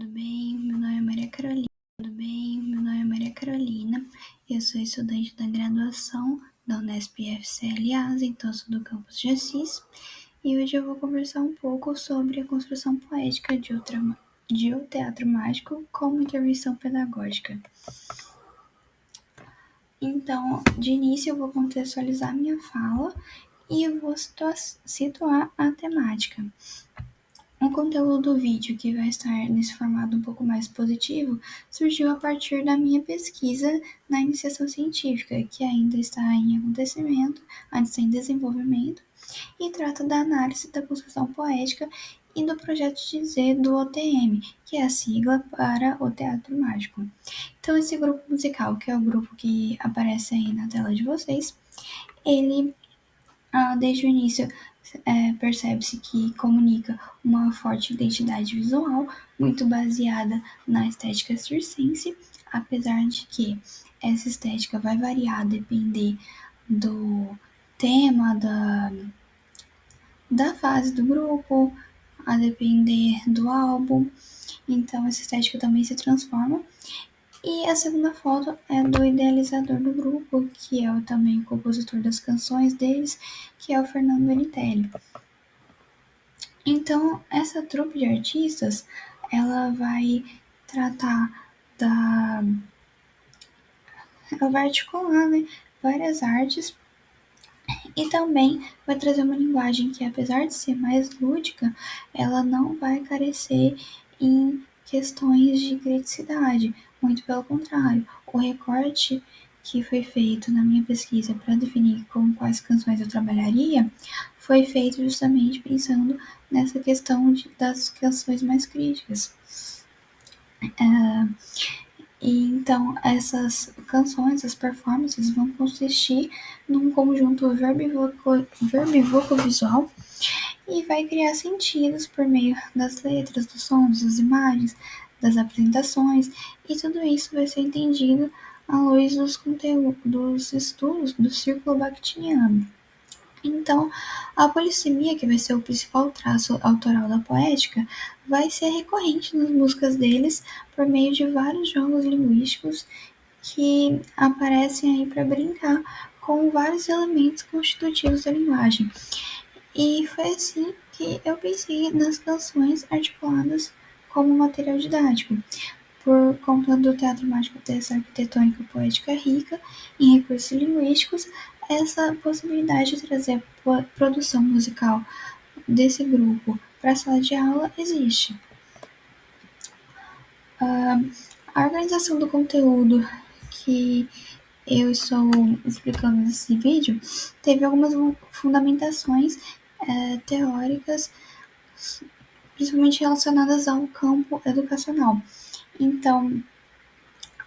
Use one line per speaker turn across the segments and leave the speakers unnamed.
Tudo bem? Meu nome é Maria Carolina. Eu sou estudante da graduação da Unesp FCLA, então sou do campus de Assis, e hoje eu vou conversar um pouco sobre a construção poética de O Teatro Mágico como intervenção pedagógica. Então, de início eu vou contextualizar minha fala e eu vou situar a temática. O conteúdo do vídeo, que vai estar nesse formato um pouco mais positivo, surgiu a partir da minha pesquisa na iniciação científica, que ainda está em acontecimento, ainda está em desenvolvimento, e trata da análise da construção poética e do projeto de Z do OTM, que é a sigla para o Teatro Mágico. Então, esse grupo musical, que é o grupo que aparece aí na tela de vocês, ele, desde o início, percebe-se que comunica uma forte identidade visual, muito baseada na estética circense, apesar de que essa estética vai variar a depender do tema, da fase do grupo, a depender do álbum. Então, essa estética também se transforma. E a segunda foto é do idealizador do grupo, que é também o compositor das canções deles, que é o Fernando Benitelli. Então, essa trupe de artistas, ela vai tratar da... Ela vai articular, né, várias artes e também vai trazer uma linguagem que, apesar de ser mais lúdica, ela não vai carecer em questões de criticidade. Muito pelo contrário, o recorte que foi feito na minha pesquisa para definir com quais canções eu trabalharia foi feito justamente pensando nessa questão das canções mais críticas. E então essas canções, as performances vão consistir num conjunto verbo-voco-visual e vai criar sentidos por meio das letras, dos sons, das imagens, das apresentações, e tudo isso vai ser entendido à luz dos conteúdos, dos estudos do círculo bakhtiniano. Então, a polissemia, que vai ser o principal traço autoral da poética, vai ser recorrente nas músicas deles por meio de vários jogos linguísticos que aparecem aí para brincar com vários elementos constitutivos da linguagem. E foi assim que eu pensei nas canções articuladas como material didático, por conta do teatro mágico ter essa arquitetônica poética rica em recursos linguísticos. Essa possibilidade de trazer a produção musical desse grupo para a sala de aula existe. A organização do conteúdo que eu estou explicando nesse vídeo teve algumas fundamentações teóricas, principalmente relacionadas ao campo educacional. Então,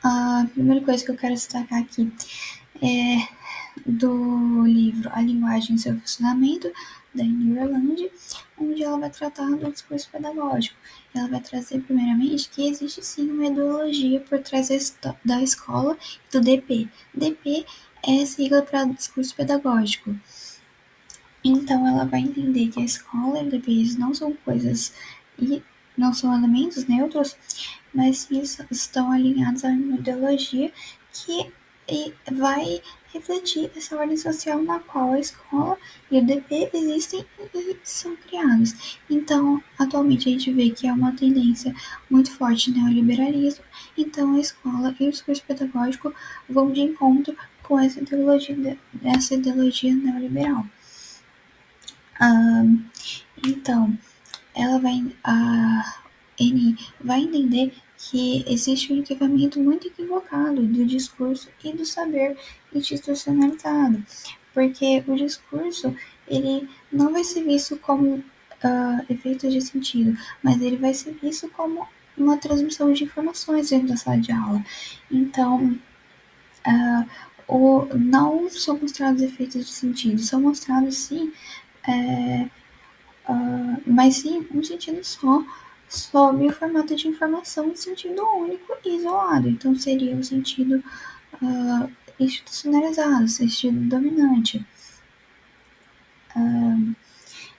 a primeira coisa que eu quero destacar aqui é do livro A Linguagem e Seu Funcionamento, da Anne Roland, onde ela vai tratar do discurso pedagógico. Ela vai trazer, primeiramente, que existe sim uma ideologia por trás da escola e do DP. DP é sigla para discurso pedagógico. Então, ela vai entender que a escola e o DP não são coisas e não são elementos neutros, mas sim estão alinhados a uma ideologia que vai refletir essa ordem social na qual a escola e o DP existem e são criados. Então, atualmente a gente vê que é uma tendência muito forte no neoliberalismo, então a escola e o discurso pedagógico vão de encontro com essa ideologia neoliberal. Então, a N vai entender que existe um equipamento muito equivocado do discurso e do saber institucionalizado, porque o discurso ele não vai ser visto como efeito de sentido, mas ele vai ser visto como uma transmissão de informações dentro da sala de aula. Então, não são mostrados efeitos de sentido, são mostrados sim, mas sim um sentido só, sob o formato de informação em sentido único e isolado. Então, seria o sentido institucionalizado, sentido dominante.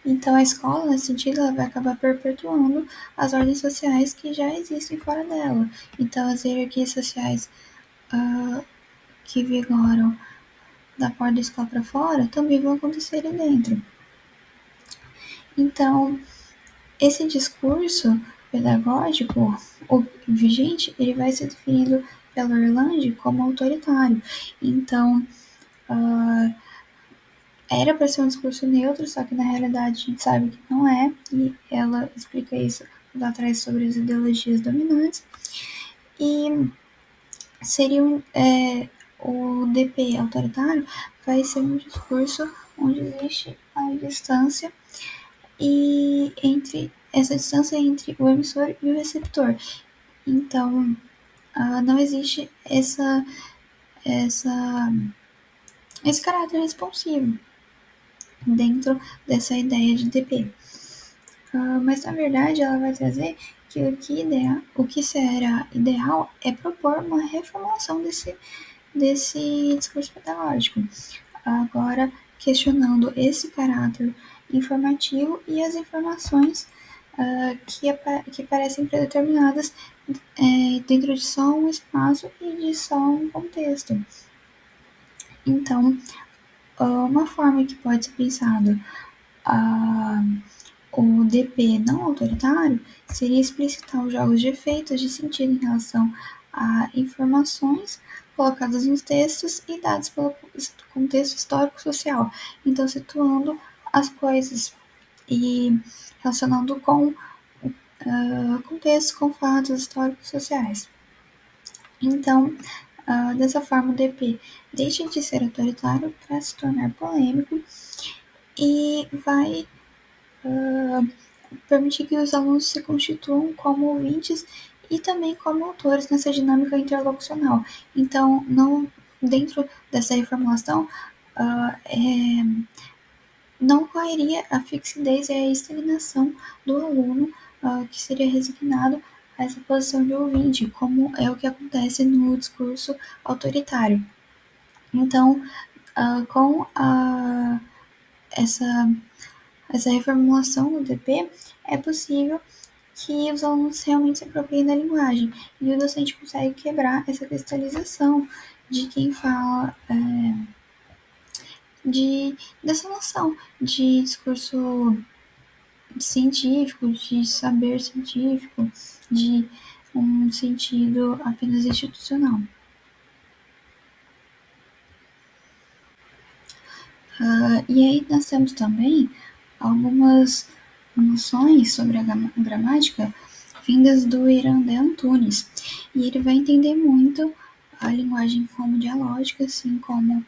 Então, a escola, nesse sentido, ela vai acabar perpetuando as ordens sociais que já existem fora dela. Então, as hierarquias sociais que vigoram da porta da escola para fora também vão acontecer ali dentro. Então, esse discurso pedagógico o vigente, ele vai ser definido pela Orlandi como autoritário. Então, era para ser um discurso neutro, só que na realidade a gente sabe que não é, e ela explica isso lá atrás sobre as ideologias dominantes. E seria o DP autoritário vai ser um discurso onde existe a distância e entre essa distância entre o emissor e o receptor. Então, não existe essa, esse caráter responsivo dentro dessa ideia de DP. Mas na verdade ela vai trazer que o que será ideal é propor uma reformulação desse discurso pedagógico. Agora, questionando esse caráter informativo e as informações que parecem predeterminadas dentro de só um espaço e de só um contexto. Então, uma forma que pode ser pensado o DP não autoritário seria explicitar os jogos de efeitos de sentido em relação a informações colocadas nos textos e dados pelo contexto histórico-social. Então, situando as coisas e relacionando com contextos, com fatos históricos sociais. Então, dessa forma, o DP deixa de ser autoritário para se tornar polêmico e vai permitir que os alunos se constituam como ouvintes e também como autores nessa dinâmica interlocucional. Então, não dentro dessa reformulação, não ocorreria a fixidez e a estagnação do aluno que seria resignado a essa posição de ouvinte, como é o que acontece no discurso autoritário. Então, com essa reformulação do DP, é possível que os alunos realmente se apropriem da linguagem e o docente consegue quebrar essa cristalização de quem fala dessa noção de discurso científico, de saber científico, de um sentido apenas institucional. E aí nós temos também algumas noções sobre a gramática vindas do Irandé Antunes. E ele vai entender muito a linguagem como dialógica, assim como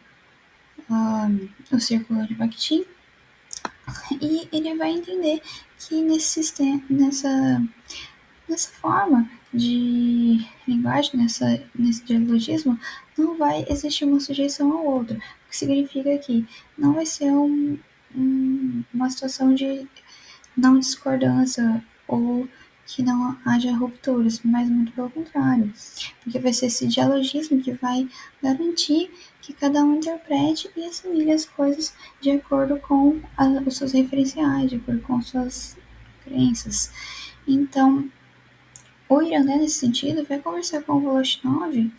o círculo de Bakhtin. E ele vai entender que nessa forma de linguagem, nesse dialogismo, não vai existir uma sujeição ao outro, o que significa que não vai ser uma situação de não discordância ou que não haja rupturas, mas muito pelo contrário, porque vai ser esse dialogismo que vai garantir que cada um interprete e assimile as coisas de acordo com os seus referenciais, de acordo com suas crenças. Então, o Irané, nesse sentido, vai conversar com o Voloshinov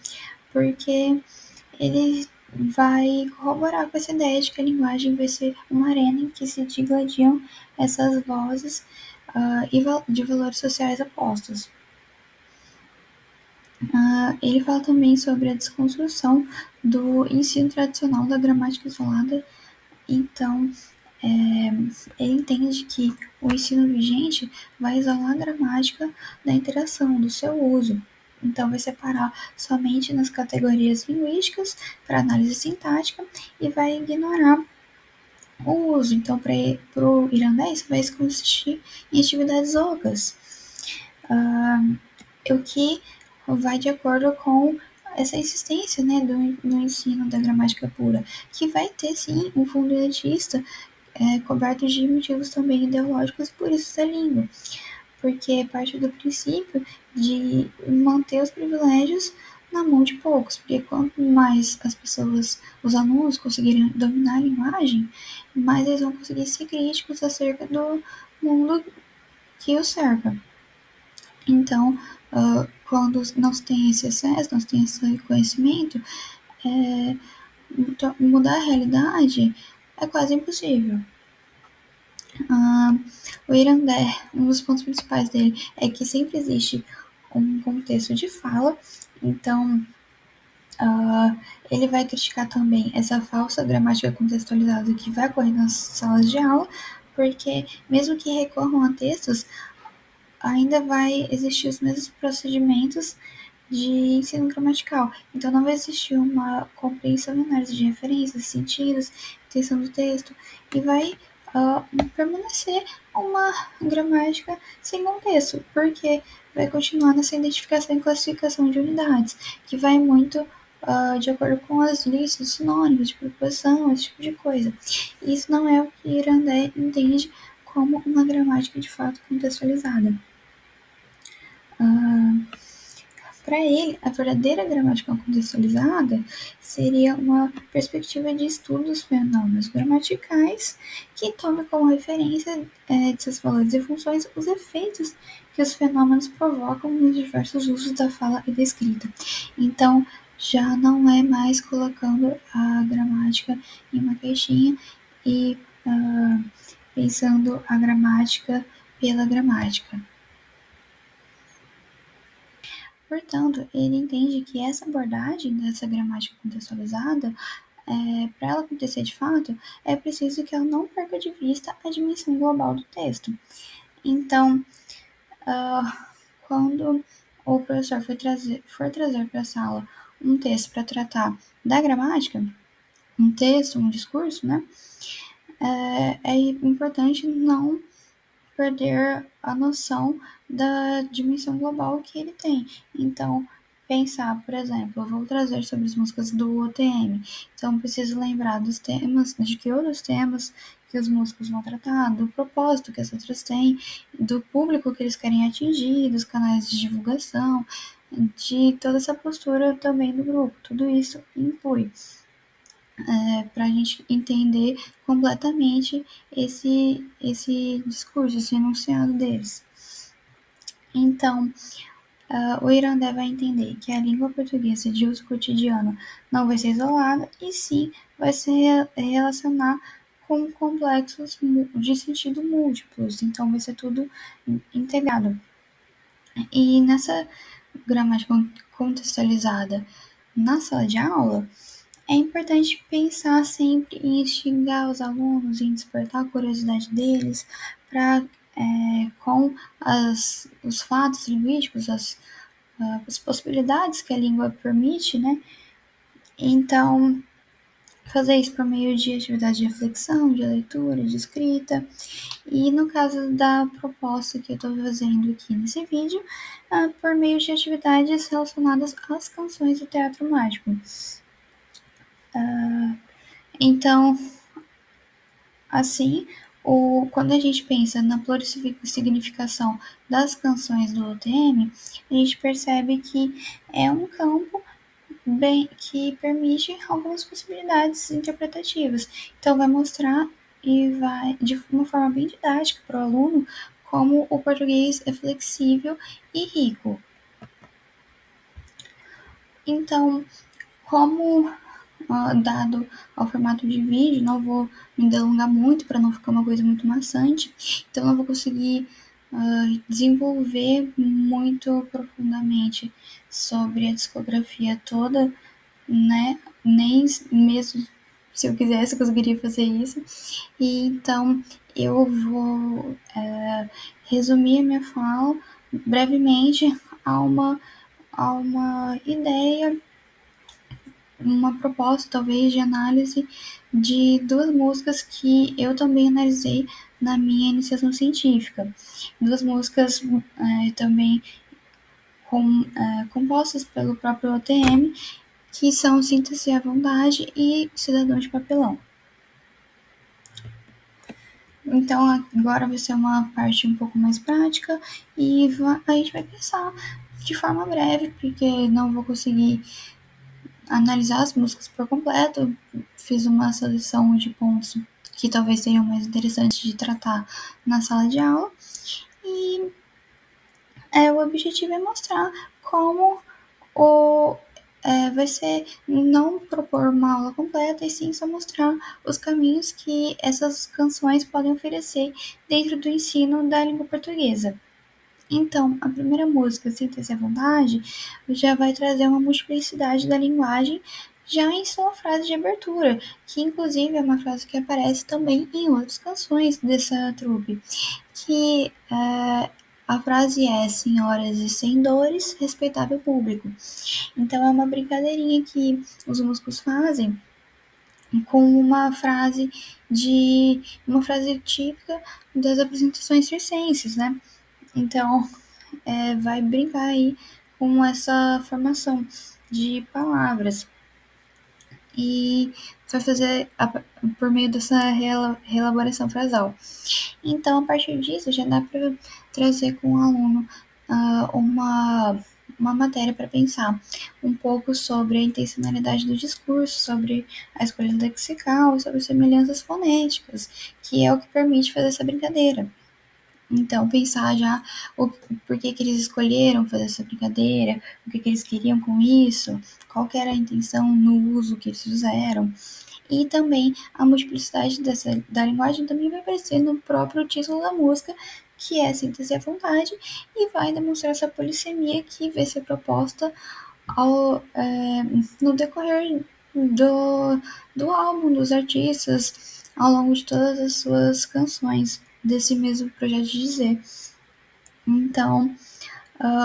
porque ele vai corroborar com essa ideia de que a linguagem vai ser uma arena em que se digladiam essas vozes e de valores sociais opostos. Ele fala também sobre a desconstrução do ensino tradicional da gramática isolada. Então, ele entende que o ensino vigente vai isolar a gramática da interação, do seu uso. Então, vai separar somente nas categorias linguísticas para análise sintática e vai ignorar o uso. Então, para o irlandês, vai consistir em atividades ocas, o que vai de acordo com essa insistência, né, do ensino da gramática pura, que vai ter, sim, um fundo elitista coberto de motivos também ideológicos e puristas da língua, porque parte do princípio de manter os privilégios na mão de poucos, porque quanto mais as pessoas, os alunos conseguirem dominar a linguagem, mais eles vão conseguir ser críticos acerca do mundo que os cerca. Então, quando não se tem esse acesso, não se tem esse conhecimento, mudar a realidade é quase impossível. O Irandé, um dos pontos principais dele é que sempre existe um contexto de fala, então ele vai criticar também essa falsa gramática contextualizada que vai ocorrer nas salas de aula, porque mesmo que recorram a textos, ainda vai existir os mesmos procedimentos de ensino gramatical. Então, não vai existir uma compreensão de análise de referências, sentidos, intenção do texto, e vai permanecer uma gramática sem contexto, porque vai continuar nessa identificação e classificação de unidades, que vai muito de acordo com as listas, sinônimos de preposição, esse tipo de coisa. Isso não é o que Irandé entende como uma gramática de fato contextualizada. Para ele, a verdadeira gramática contextualizada seria uma perspectiva de estudo dos fenômenos gramaticais que tome como referência de seus valores e funções os efeitos que os fenômenos provocam nos diversos usos da fala e da escrita. Então, já não é mais colocando a gramática em uma caixinha e pensando a gramática pela gramática. Portanto, ele entende que essa abordagem dessa gramática contextualizada, para ela acontecer de fato, é preciso que ela não perca de vista a dimensão global do texto. Então, quando o professor for trazer para a sala um texto para tratar da gramática, um texto, um discurso, né, é importante não perder a noção da dimensão global que ele tem. Então, pensar, por exemplo, eu vou trazer sobre as músicas do OTM, então preciso lembrar dos temas, de que outros temas que os músicos vão tratar, do propósito que as letras têm, do público que eles querem atingir, dos canais de divulgação, de toda essa postura também do grupo. Tudo isso inclui para a gente entender completamente esse discurso, esse enunciado deles. Então, o Irandé vai entender que a língua portuguesa de uso cotidiano não vai ser isolada, e sim vai se relacionar com complexos de sentido múltiplos, então vai ser tudo integrado. E nessa gramática contextualizada na sala de aula, é importante pensar sempre em instigar os alunos, em despertar a curiosidade deles para, com os fatos linguísticos, as possibilidades que a língua permite, né? Então, fazer isso por meio de atividade de reflexão, de leitura, de escrita. E no caso da proposta que eu estou fazendo aqui nesse vídeo, por meio de atividades relacionadas às canções do teatro mágico. Então, assim, quando a gente pensa na plurisignificação das canções do OTM, a gente percebe que é um campo que permite algumas possibilidades interpretativas. Então, vai mostrar e vai, de uma forma bem didática para o aluno, como o português é flexível e rico. Então, como dado ao formato de vídeo, não vou me delongar muito para não ficar uma coisa muito maçante, então não vou conseguir desenvolver muito profundamente sobre a discografia toda, né? Nem mesmo se eu quisesse, eu conseguiria fazer isso. E então eu vou resumir a minha fala brevemente a uma ideia, uma proposta talvez de análise de duas músicas que eu também analisei na minha iniciação científica. Duas músicas também compostas pelo próprio OTM, que são Sinta-se à Vontade e Cidadão de Papelão. Então agora vai ser uma parte um pouco mais prática e a gente vai pensar de forma breve, porque não vou conseguir analisar as músicas por completo. Fiz uma seleção de pontos que talvez seriam mais interessantes de tratar na sala de aula. E o objetivo é mostrar como vai ser não propor uma aula completa, e sim só mostrar os caminhos que essas canções podem oferecer dentro do ensino da língua portuguesa. Então, a primeira música, Sinta-se à Vontade, já vai trazer uma multiplicidade da linguagem já em sua frase de abertura, que inclusive é uma frase que aparece também em outras canções dessa trupe, que a frase é senhoras e sem dores, respeitável público. Então é uma brincadeirinha que os músicos fazem com uma frase típica das apresentações circenses, né? Então vai brincar aí com essa formação de palavras e vai fazer por meio dessa reelaboração frasal. Então, a partir disso, já dá para trazer com o aluno uma matéria para pensar um pouco sobre a intencionalidade do discurso, sobre a escolha lexical e sobre semelhanças fonéticas, que é o que permite fazer essa brincadeira. Então, pensar já por que eles escolheram fazer essa brincadeira, o que eles queriam com isso, qual que era a intenção no uso que eles fizeram. E também a multiplicidade da linguagem também vai aparecer no próprio título da música, que é Síntese à Vontade, e vai demonstrar essa polissemia que vai ser proposta no decorrer do álbum dos artistas, ao longo de todas as suas canções desse mesmo projeto de dizer. Então,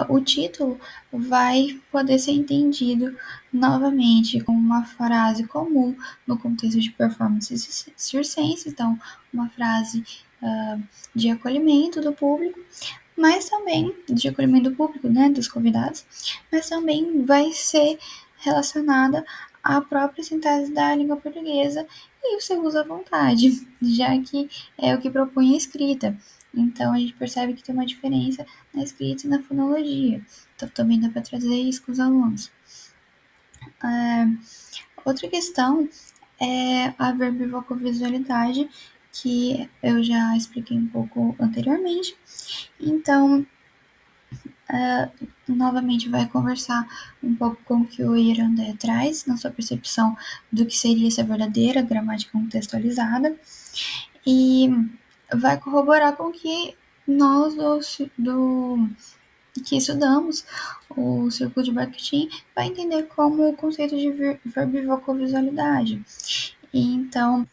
o título vai poder ser entendido novamente como uma frase comum no contexto de performance circense, então uma frase de acolhimento do público, mas também de acolhimento do público, né, dos convidados, mas também vai ser relacionada à própria síntese da língua portuguesa e o seu uso à vontade, já que é o que propõe a escrita. Então a gente percebe que tem uma diferença na escrita e na fonologia. Então também dá para trazer isso com os alunos. Outra questão é a verbivocovisualidade, que eu já expliquei um pouco anteriormente. Então, novamente vai conversar um pouco com o que o Irandé traz na sua percepção do que seria essa verdadeira gramática contextualizada e vai corroborar com que nós que estudamos o círculo de Bakhtin vai entender como o conceito de verbivocovisualidade. Então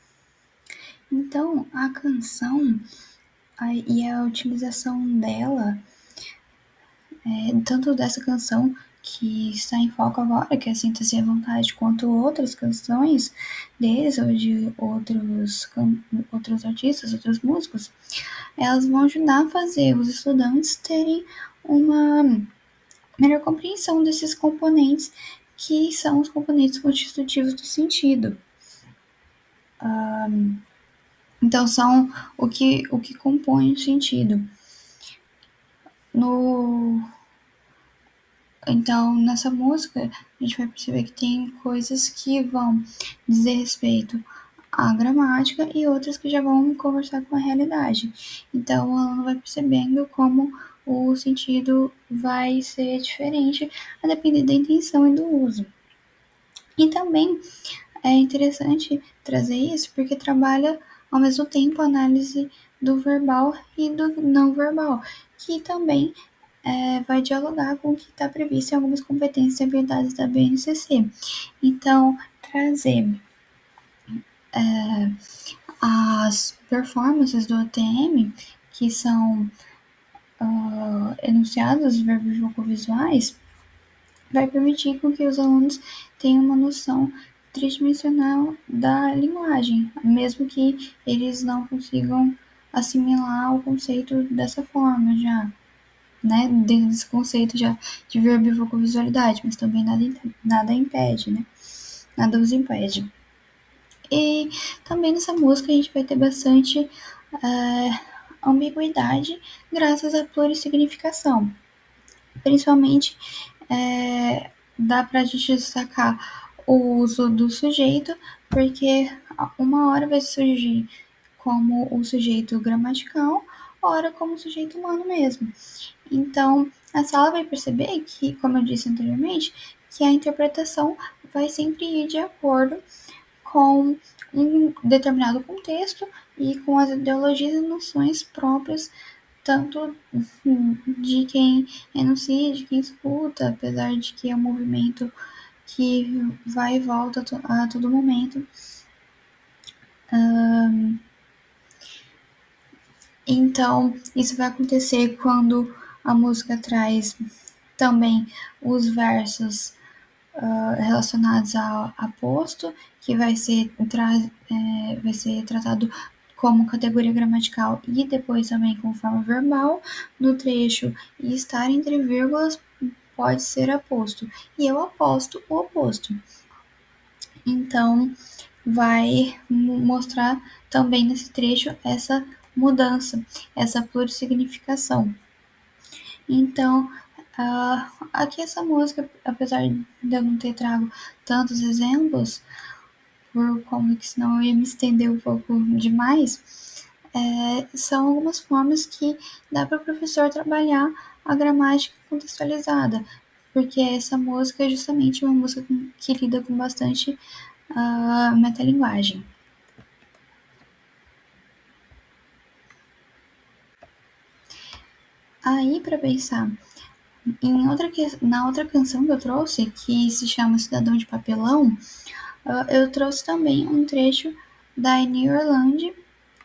a canção e a utilização dela, tanto dessa canção que está em foco agora, que é a Síntese à Vontade, quanto outras canções deles ou de outros artistas, outros músicos, elas vão ajudar a fazer os estudantes terem uma melhor compreensão desses componentes que são os componentes constitutivos do sentido. Então, são o que compõe o sentido. Então, nessa música, a gente vai perceber que tem coisas que vão dizer respeito à gramática e outras que já vão conversar com a realidade. Então, o aluno vai percebendo como o sentido vai ser diferente a depender da intenção e do uso. E também é interessante trazer isso porque trabalha ao mesmo tempo a análise do verbal e do não verbal, que também vai dialogar com o que está previsto em algumas competências e habilidades da BNCC. Então, trazer as performances do OTM, que são enunciados verbos vocovisuais, vai permitir com que os alunos tenham uma noção tridimensional da linguagem, mesmo que eles não consigam assimilar o conceito dessa forma já, né, dentro desse conceito já de verbivocovisualidade, mas também nada impede, né, nada os impede. E também nessa música a gente vai ter bastante ambiguidade graças à plurissignificação. Principalmente, dá para a gente destacar o uso do sujeito, porque uma hora vai surgir como o sujeito gramatical, ora como o sujeito humano mesmo. Então, a sala vai perceber que, como eu disse anteriormente, que a interpretação vai sempre ir de acordo com um determinado contexto e com as ideologias e noções próprias tanto de quem enuncia, de quem escuta, apesar de que é um movimento que vai e volta a todo momento. Então, isso vai acontecer quando a música traz também os versos relacionados ao aposto, que vai ser tratado como categoria gramatical e depois também com forma verbal. No trecho e estar entre vírgulas pode ser aposto. E eu aposto o oposto. Então, vai mostrar também nesse trecho essa mudança, essa plurissignificação. Então, aqui essa música, apesar de eu não ter trago tantos exemplos, por como que senão eu ia me estender um pouco demais, são algumas formas que dá para o professor trabalhar a gramática contextualizada, porque essa música é justamente uma música que lida com bastante metalinguagem. Aí, para pensar, na outra canção que eu trouxe, que se chama Cidadão de Papelão, eu trouxe também um trecho da Eni Orlandi,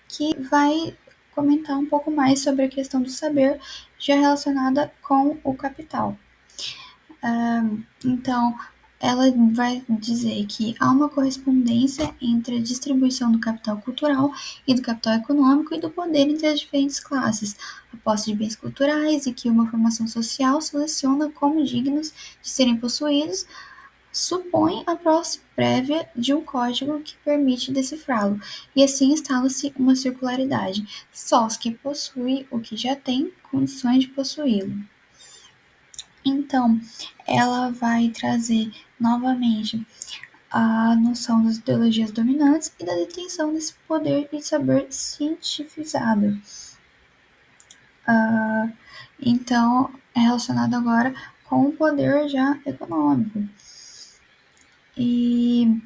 que vai comentar um pouco mais sobre a questão do saber, já relacionada com o capital. Então, ela vai dizer que há uma correspondência entre a distribuição do capital cultural e do capital econômico e do poder entre as diferentes classes, a posse de bens culturais, e que uma formação social seleciona como dignos de serem possuídos, supõe a posse prévia de um código que permite decifrá-lo, e assim instala-se uma circularidade. Só os que possuem o que já têm condições de possuí-lo. Então, ela vai trazer novamente a noção das ideologias dominantes e da detenção desse poder e saber cientificado. Então, é relacionado agora com o poder já econômico. E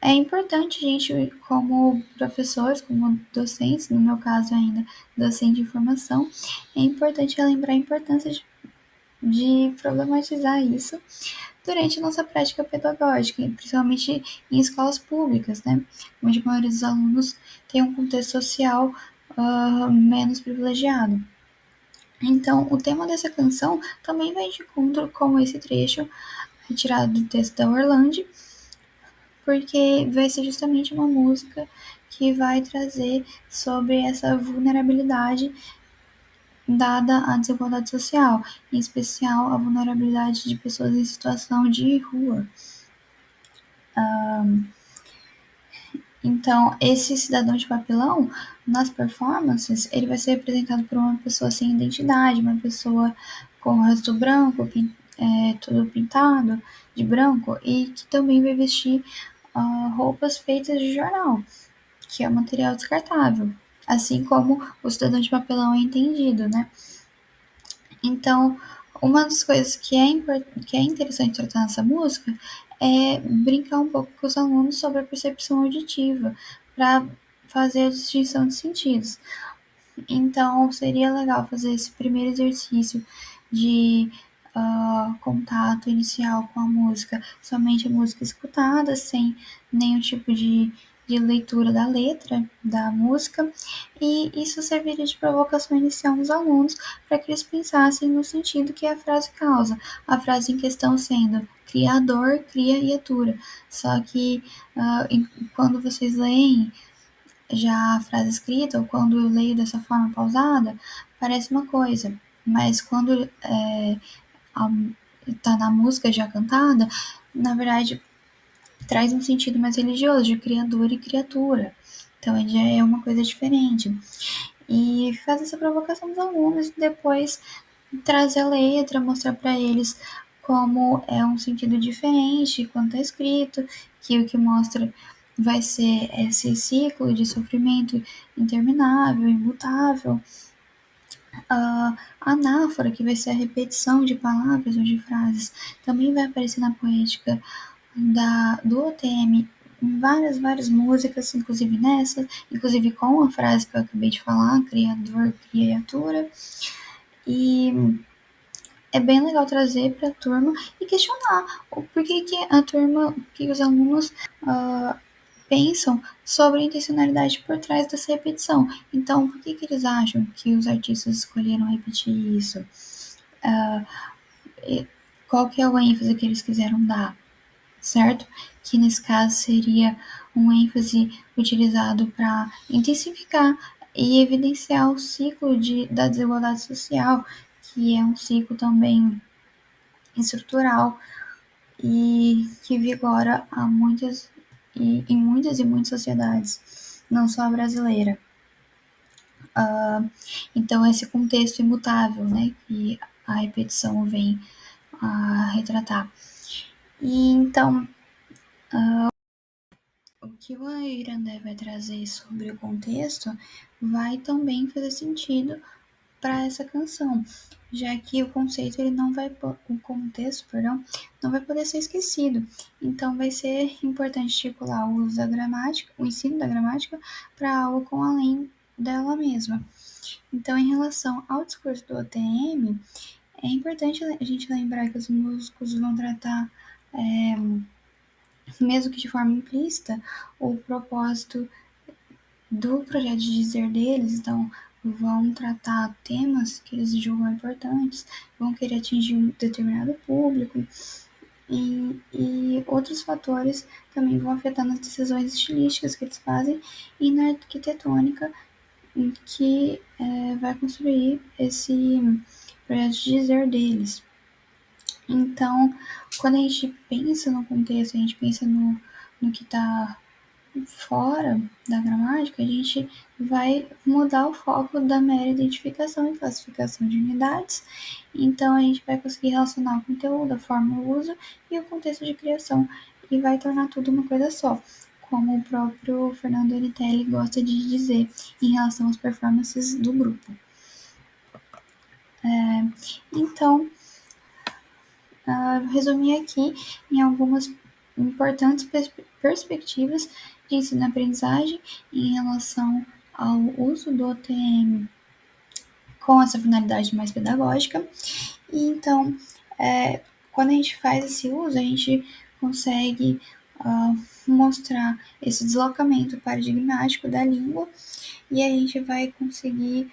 é importante a gente, como professores, como docentes, no meu caso ainda, docente de informação, é importante lembrar a importância de problematizar isso durante a nossa prática pedagógica, principalmente em escolas públicas, né, onde a maioria dos alunos tem um contexto social menos privilegiado. Então, o tema dessa canção também vai de encontro com esse trecho retirado do texto da Orlandi, porque vai ser justamente uma música que vai trazer sobre essa vulnerabilidade dada a desigualdade social, em especial a vulnerabilidade de pessoas em situação de rua. Então, esse cidadão de papelão, nas performances, ele vai ser representado por uma pessoa sem identidade, uma pessoa com o rosto branco, tudo pintado de branco, e que também vai vestir roupas feitas de jornal, que é um material descartável, assim como o cidadão de papelão é entendido, né? Então, uma das coisas que é interessante tratar nessa música é brincar um pouco com os alunos sobre a percepção auditiva, para fazer a distinção de sentidos. Então, seria legal fazer esse primeiro exercício de contato inicial com a música, somente a música escutada, sem nenhum tipo de leitura da letra da música, e isso serviria de provocação inicial nos alunos para que eles pensassem no sentido que a frase causa, a frase em questão sendo criador, cria e atura. Só que quando vocês leem já a frase escrita, ou quando eu leio dessa forma pausada, parece uma coisa, mas quando tá na música já cantada, na verdade traz um sentido mais religioso, de criador e criatura. Então, já é uma coisa diferente. E fazer essa provocação dos alunos, depois trazer a letra, mostrar para eles como é um sentido diferente quando está escrito, que o que mostra vai ser esse ciclo de sofrimento interminável, imutável. A anáfora, que vai ser a repetição de palavras ou de frases, também vai aparecer na poética do OTM em várias músicas, inclusive nessa, inclusive com a frase que eu acabei de falar, criador, criatura. E é bem legal trazer para a turma e questionar o porquê que a turma, que os alunos pensam sobre a intencionalidade por trás dessa repetição. Então, por que eles acham que os artistas escolheram repetir isso? Qual que é o ênfase que eles quiseram dar, certo? Que nesse caso seria um ênfase utilizado para intensificar e evidenciar o ciclo da desigualdade social, que é um ciclo também estrutural e que vigora em muitas sociedades, não só a brasileira. Então, esse contexto imutável, né, que a repetição vem a retratar. E então, o que o Irandé vai trazer sobre o contexto vai também fazer sentido para essa canção, já que o conceito ele não vai, o contexto, perdão, não vai poder ser esquecido. Então vai ser importante articular o uso da gramática, o ensino da gramática para algo com além dela mesma. Então, em relação ao discurso do OTM, é importante a gente lembrar que os músicos vão tratar, mesmo que de forma implícita, o propósito do projeto de dizer deles, então vão tratar temas que eles julgam importantes, vão querer atingir um determinado público e outros fatores também vão afetar nas decisões estilísticas que eles fazem e na arquitetônica que vai construir esse projeto de dizer deles. Então, quando a gente pensa no contexto, a gente pensa no que está fora da gramática, a gente vai mudar o foco da mera identificação e classificação de unidades. Então, a gente vai conseguir relacionar o conteúdo, a forma, o uso e o contexto de criação e vai tornar tudo uma coisa só, como o próprio Fernando Oritelli gosta de dizer em relação às performances do grupo. Então, resumir aqui em algumas importantes perspectivas de ensino-aprendizagem em relação ao uso do OTM com essa finalidade mais pedagógica. E então, quando a gente faz esse uso, a gente consegue mostrar esse deslocamento paradigmático da língua e a gente vai conseguir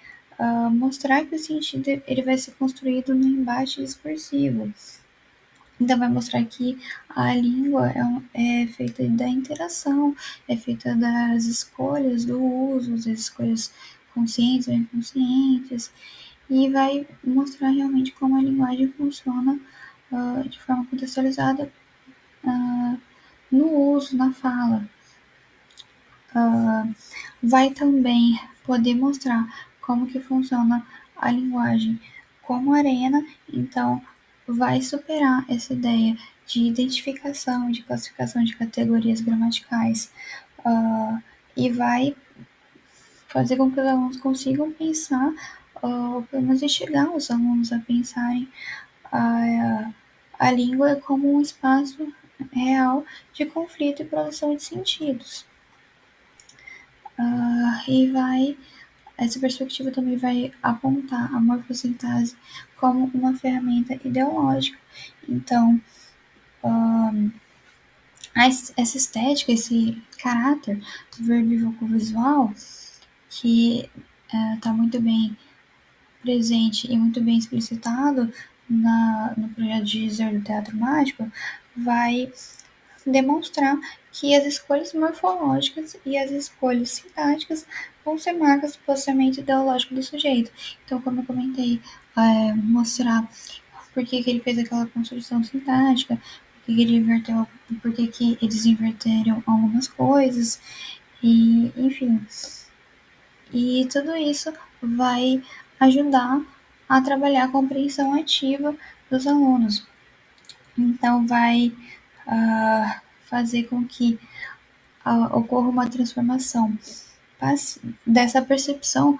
mostrar que o sentido ele vai ser construído no embate discursivo. Então, vai mostrar que a língua é feita da interação, é feita das escolhas do uso, das escolhas conscientes ou inconscientes, e vai mostrar realmente como a linguagem funciona de forma contextualizada no uso, na fala. Vai também poder mostrar como que funciona a linguagem como arena, então vai superar essa ideia de identificação, de classificação de categorias gramaticais e vai fazer com que os alunos consigam pensar, ou pelo menos instigar os alunos a pensarem a língua como um espaço real de conflito e produção de sentidos. Essa perspectiva também vai apontar a morfossintase como uma ferramenta ideológica. Então, essa estética, esse caráter verbívoco visual, que está muito bem presente e muito bem explicitado no projeto de dizer do teatro mágico, vai demonstrar que as escolhas morfológicas e as escolhas sintáticas vão ser marcas do posicionamento ideológico do sujeito. Então, como eu comentei, mostrar por que ele fez aquela construção sintática, por que ele inverteu, por que eles inverteram algumas coisas, E, enfim, e tudo isso vai ajudar a trabalhar a compreensão ativa dos alunos. Então, vai fazer com que ocorra uma transformação dessa percepção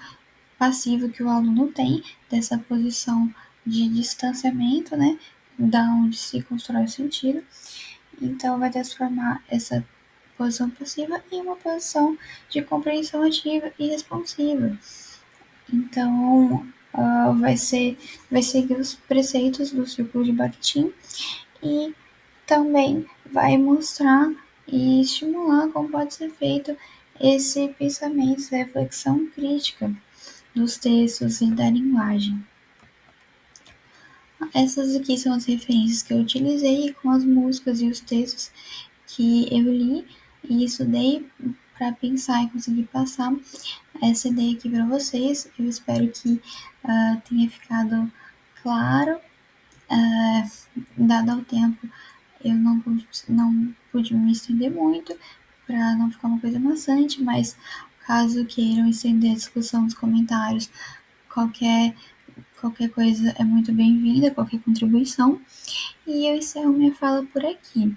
passiva que o aluno tem, dessa posição de distanciamento, né, da onde se constrói o sentido. Então, vai transformar essa posição passiva em uma posição de compreensão ativa e responsiva. Então, vai seguir os preceitos do Círculo de Bakhtin e também vai mostrar e estimular como pode ser feito esse pensamento, essa reflexão crítica dos textos e da linguagem. Essas aqui são as referências que eu utilizei com as músicas e os textos que eu li e estudei para pensar e conseguir passar essa ideia aqui para vocês. Eu espero que tenha ficado claro. Dado ao tempo, eu não pude me estender muito para não ficar uma coisa maçante, mas caso queiram estender a discussão nos comentários, qualquer, qualquer coisa é muito bem-vinda, qualquer contribuição. E eu encerro minha fala por aqui.